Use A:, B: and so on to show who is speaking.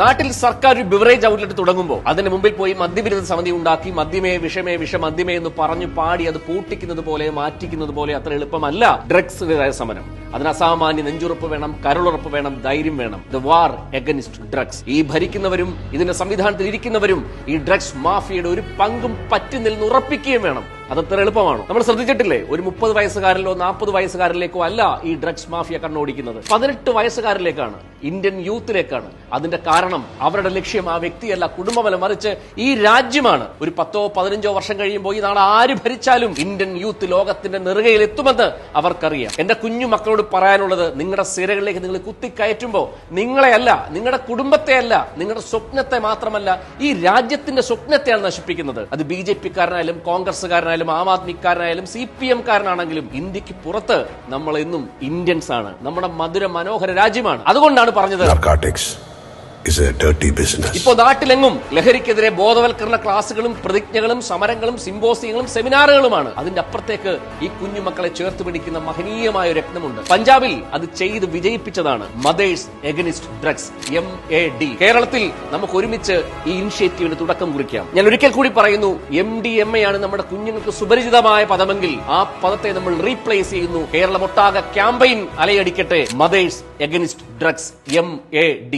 A: നാട്ടിൽ സർക്കാർ ഒരു ബിവറേജ് ഔട്ട്ലെറ്റ് തുടങ്ങുമ്പോൾ അതിന് മുമ്പിൽ പോയി മദ്യവിരുദ്ധ സമിതി ഉണ്ടാക്കി മദ്യമേ വിഷമേ വിഷമദ്യമേ എന്ന് പറഞ്ഞു പാടി അത് പൂട്ടിക്കുന്നത് പോലെ മാറ്റിക്കുന്നത് പോലെ അത്ര എളുപ്പമല്ല ഡ്രഗ്സിന്റെ സമരം. അതിന് അസാമാന്യ നെഞ്ചുറപ്പ് വേണം, കരുളുറപ്പ് വേണം, ധൈര്യം വേണം. The war against drugs. ഈ ഭരിക്കുന്നവരും ഇതിന്റെ സംവിധാനത്തിൽ ഇരിക്കുന്നവരും ഈ ഡ്രഗ്സ് മാഫിയയുടെ ഒരു പങ്കും പറ്റി നിന്ന് ഉറപ്പിക്കുകയും വേണം. അതത്ര എളുപ്പമാണ്. നമ്മൾ ശ്രദ്ധിച്ചിട്ടില്ലേ, ഒരു 30 വയസ്സുകാരിലോ 40 വയസ്സുകാരിലേക്കോ അല്ല ഈ ഡ്രഗ്സ് മാഫിയ കണ്ണോടിക്കുന്നത്, 18 വയസ്സുകാരിലേക്കാണ്, ഇന്ത്യൻ യൂത്തിലേക്കാണ്. അതിന്റെ കാരണം അവരുടെ ലക്ഷ്യം ആ വ്യക്തിയല്ല, കുടുംബമല്ല, മറിച്ച് ഈ രാജ്യമാണ്. ഒരു 10-15 വർഷം കഴിയുമ്പോൾ ഈ നാളെ ആര് ഭരിച്ചാലും ഇന്ത്യൻ യൂത്ത് ലോകത്തിന്റെ നെറുകയിൽ എത്തുമെന്ന് അവർക്കറിയാം. എന്റെ കുഞ്ഞു മക്കളോട് പറയാനുള്ളത്, നിങ്ങളുടെ സിരകളിലേക്ക് നിങ്ങൾ കുത്തിക്കയറ്റുമ്പോൾ നിങ്ങളെയല്ല, നിങ്ങളുടെ കുടുംബത്തെയല്ല, നിങ്ങളുടെ സ്വപ്നത്തെ മാത്രമല്ല, ഈ രാജ്യത്തിന്റെ സ്വപ്നത്തെയാണ് നശിപ്പിക്കുന്നത്. അത് BJP-കാരനായാലും കോൺഗ്രസ്സുകാരനായാലും ആം ആദ്മിക്കാരനായാലും CPM കാരനാണെങ്കിലും ഇന്ത്യക്ക് പുറത്ത് നമ്മൾ എന്നും ഇന്ത്യൻസ് ആണ്. നമ്മുടെ മധുര മനോഹര രാജ്യമാണ്. അതുകൊണ്ടാണ് പറഞ്ഞത് ഇപ്പോ നാട്ടിലെങ്ങും ലഹരിക്കെതിരെ ബോധവൽക്കരണ ക്ലാസുകളും പ്രതിജ്ഞകളും സമരങ്ങളും സിമ്പോസിയങ്ങളും സെമിനാറുകളുമാണ്. അതിന്റെ അപ്പുറത്തേക്ക് ഈ കുഞ്ഞുമക്കളെ ചേർത്ത് പിടിക്കുന്ന മഹനീയമായ ഒരു രത്നമുണ്ട്. പഞ്ചാബിൽ അത് ചെയ്ത് വിജയിപ്പിച്ചതാണ് മദേഴ്സ് എഗനിസ്റ്റ് ഡ്രഗ്സ്, MAD. കേരളത്തിൽ നമുക്ക് ഒരുമിച്ച് ഈ ഇനിഷ്യേറ്റീവിന് തുടക്കം കുറിക്കാം. ഞാൻ ഒരിക്കൽ കൂടി പറയുന്നു, MDMA ആണ് നമ്മുടെ കുഞ്ഞുങ്ങൾക്ക് സുപരിചിതമായ പദമെങ്കിൽ ആ പദത്തെ നമ്മൾ റീപ്ലേസ് ചെയ്യുന്നു. കേരളമൊട്ടാകെ ക്യാമ്പയിൻ അലയടിക്കട്ടെ, മദേഴ്സ് എഗനിസ്റ്റ് ഡ്രഗ്സ്, MAD.